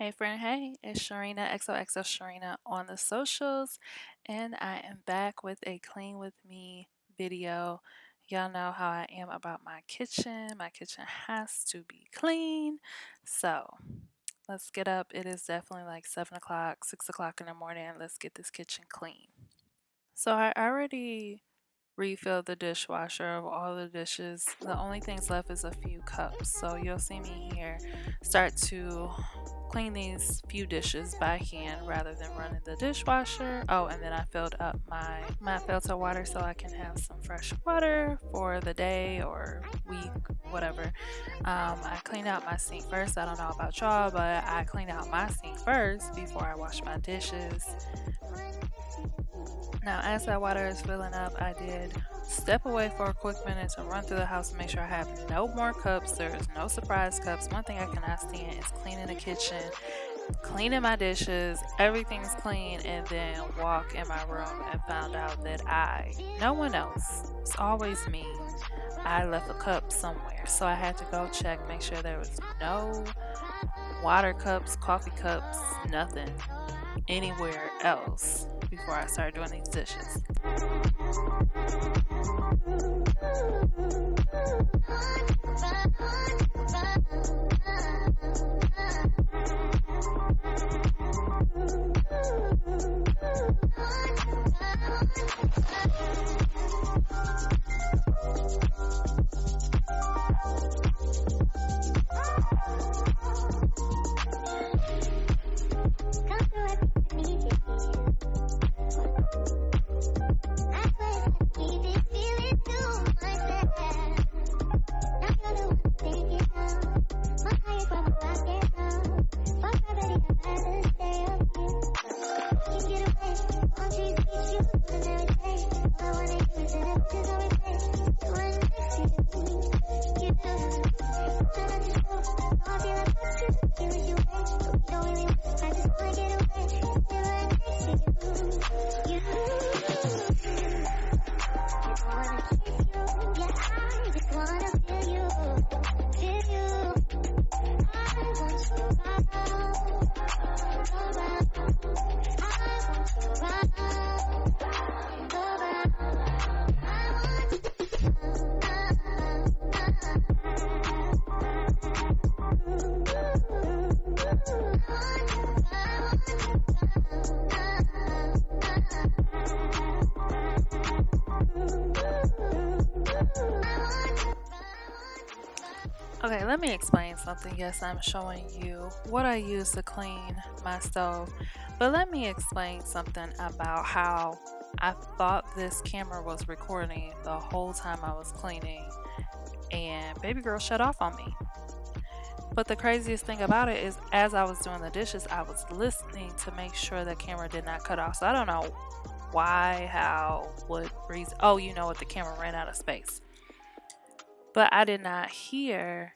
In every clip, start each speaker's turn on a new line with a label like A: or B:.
A: Hey friend, hey, it's Sharena, XOXO Sharena on the socials, and I am back with a clean with me video. Y'all know how I am about my kitchen. My kitchen has to be clean. So let's get up. It is definitely like 7 o'clock, 6 o'clock in the morning. Let's get this kitchen clean. So I already refilled the dishwasher of all the dishes. The only things left is a few cups. So you'll see me here start to clean these few dishes by hand rather than running the dishwasher. Oh, and then I filled up my filter water so I can have some fresh water for the day or week, whatever. I cleaned out my sink first. I don't know about y'all, but I cleaned out my sink first before I wash my dishes. Now, as that water is filling up, I did step away for a quick minute to run through the house and make sure I have no more cups. There's no surprise cups. One thing I cannot stand is cleaning the kitchen, cleaning my dishes, everything's clean, and then walk in my room and found out that no one else, it's always me, I left a cup somewhere. So I had to go check, make sure there was no water cups, coffee cups, nothing anywhere else before I started doing these dishes. Okay, let me explain something. Yes, I'm showing you what I use to clean my stove, but let me explain something about how I thought this camera was recording the whole time I was cleaning, and baby girl shut off on me. But the craziest thing about it is, as I was doing the dishes, I was listening to make sure the camera did not cut off. So I don't know why, how, what reason. Oh, you know what? The camera ran out of space. But I did not hear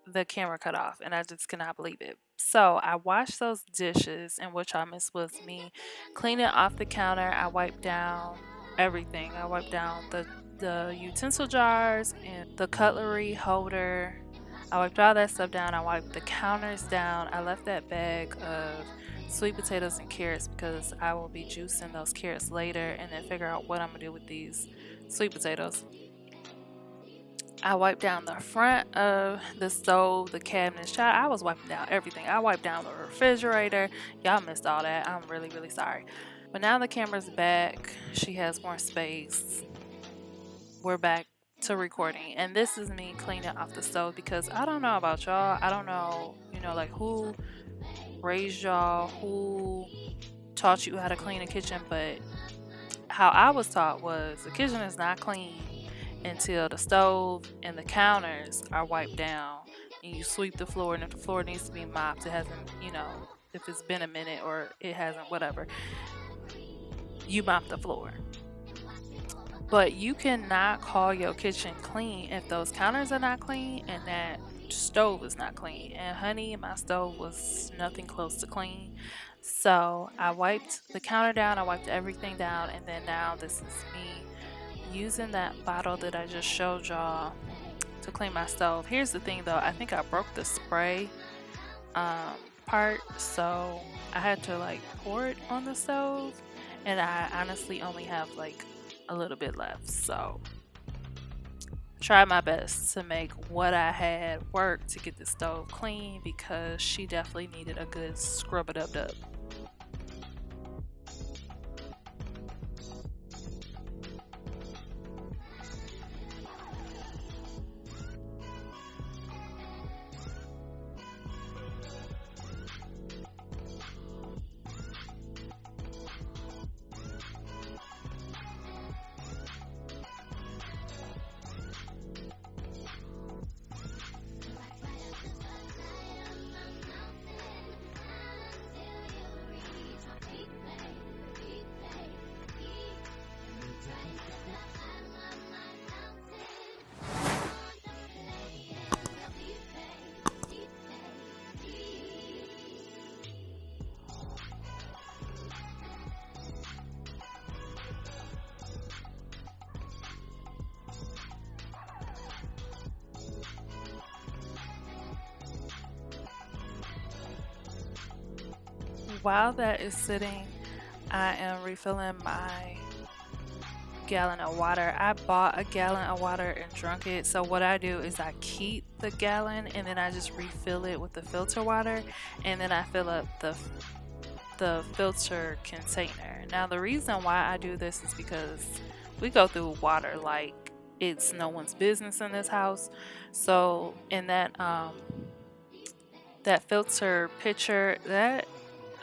A: the camera cut off, and I just cannot believe it. So I washed those dishes, and which I missed was me cleaning off the counter. I wiped down everything. I wiped down the utensil jars and the cutlery holder. I wiped all that stuff down. I wiped the counters down. I left that bag of sweet potatoes and carrots because I will be juicing those carrots later and then figure out what I'm gonna do with these sweet potatoes. I wiped down the front of the stove, the cabinets. Child, I was wiping down everything. I wiped down the refrigerator. Y'all missed all that. I'm really, really sorry. But now the camera's back. She has more space. We're back to recording. And this is me cleaning off the stove because I don't know about y'all. I don't know, like who raised y'all, who taught you how to clean a kitchen. But how I was taught was the kitchen is not clean until the stove and the counters are wiped down and you sweep the floor, and if the floor needs to be mopped, it hasn't, if it's been a minute or it hasn't, whatever, you mop the floor. But you cannot call your kitchen clean if those counters are not clean and that stove is not clean. And honey, my stove was nothing close to clean. So I wiped the counter down, I wiped everything down, and then now this is me using that bottle that I just showed y'all to clean my stove. Here's the thing though, I think I broke the spray part, so I had to like pour it on the stove, and I honestly only have like a little bit left. So try my best to make what I had work to get the stove clean because she definitely needed a good scrub it up dub. While that is sitting, I am refilling my gallon of water. I bought a gallon of water and drunk it. So what I do is I keep the gallon and then I just refill it with the filter water, and then I fill up the filter container. Now the reason why I do this is because we go through water like it's no one's business in this house. So in that filter pitcher, that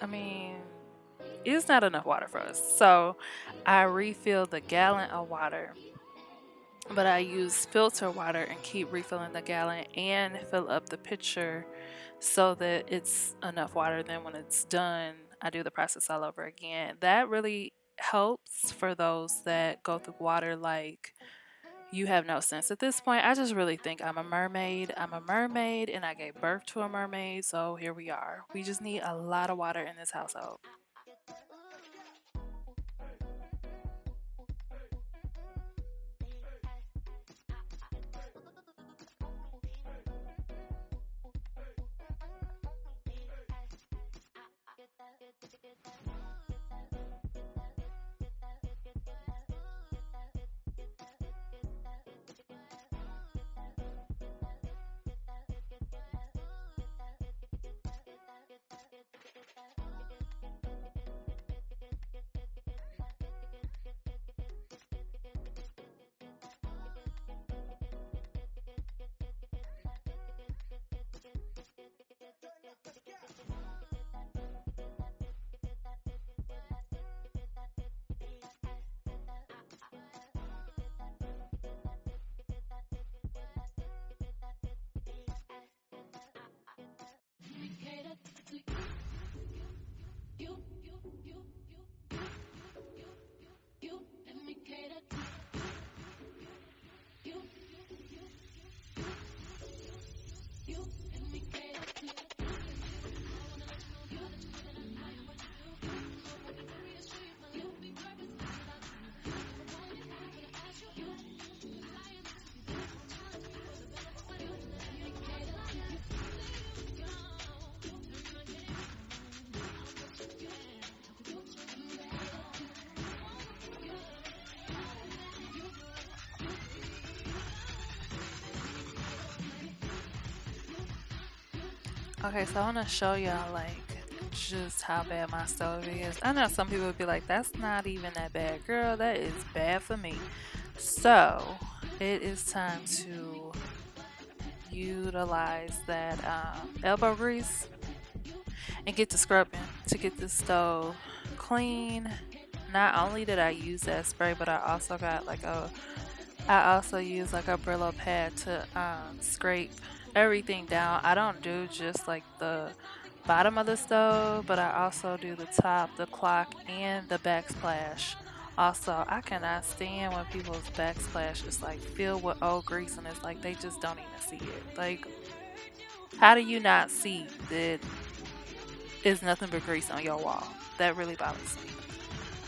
A: I mean it's not enough water for us. So I refill the gallon of water, but I use filter water and keep refilling the gallon and fill up the pitcher so that it's enough water. Then when it's done, I do the process all over again. That really helps for those that go through water like you have no sense. At this point, I just really think I'm a mermaid. I'm a mermaid and I gave birth to a mermaid. So here we are. We just need a lot of water in this household. Okay, so I want to show y'all like just how bad my stove is. I know some people would be like, that's not even that bad. Girl, that is bad for me. So it is time to utilize that elbow grease and get to scrubbing to get this stove clean. Not only did I use that spray, but I also use like a Brillo pad to scrape everything down. I don't do just like the bottom of the stove, but I also do the top, the clock, and the backsplash. Also, I cannot stand when people's backsplash is like filled with old grease and it's like they just don't even see it. Like, how do you not see that it's nothing but grease on your wall? That really bothers me.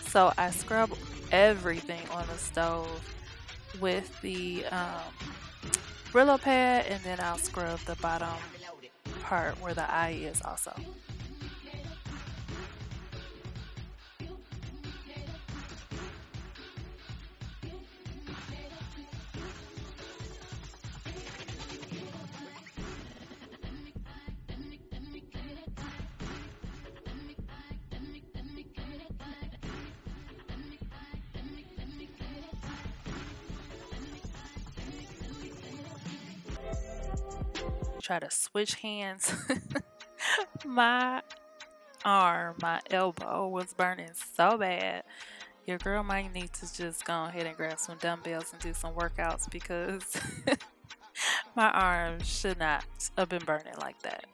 A: So I scrub everything on the stove with the Brillo pad, and then I'll scrub the bottom part where the eye is also. Try to switch hands. My my elbow was burning so bad. Your girl might need to just go ahead and grab some dumbbells and do some workouts because my arm should not have been burning like that.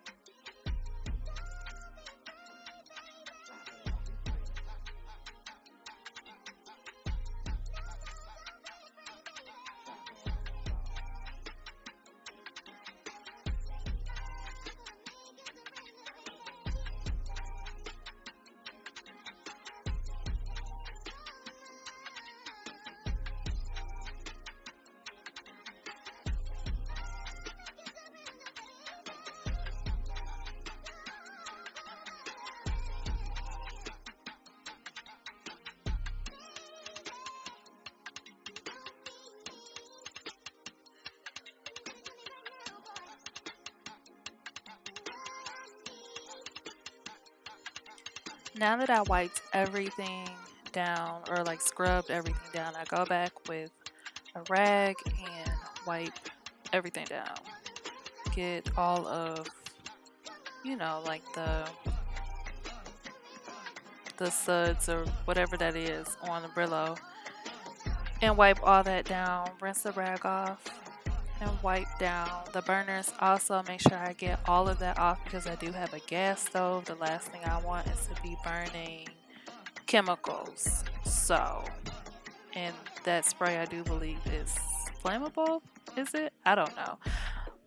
A: Now that I wiped everything down or like scrubbed everything down, I go back with a rag and wipe everything down. Get all of, like the suds or whatever that is on the Brillo and wipe all that down. Rinse the rag off and wipe down the burners. Also, make sure I get all of that off because I do have a gas stove. The last thing I want is to be burning chemicals. So, and that spray I do believe is flammable. Is it? I don't know.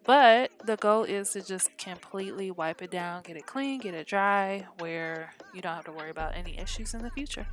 A: But the goal is to just completely wipe it down, get it clean, get it dry, where you don't have to worry about any issues in the future.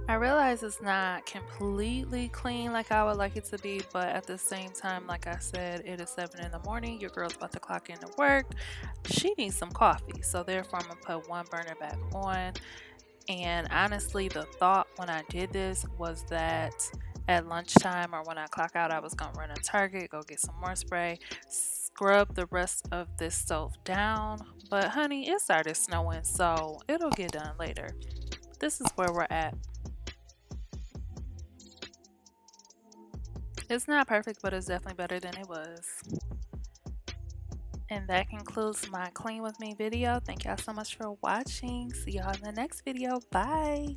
A: I realize it's not completely clean like I would like it to be, but at the same time, like I said, it is 7 in the morning. Your girl's about to clock into work. She needs some coffee, so therefore I'm gonna put one burner back on. And honestly, the thought when I did this was that at lunchtime or when I clock out, I was gonna run to Target, go get some more spray, scrub the rest of this stuff down. But honey, it started snowing, so it'll get done later. This is where we're at. It's not perfect, but it's definitely better than it was. And that concludes my clean with me video. Thank y'all so much for watching. See y'all in the next video. Bye.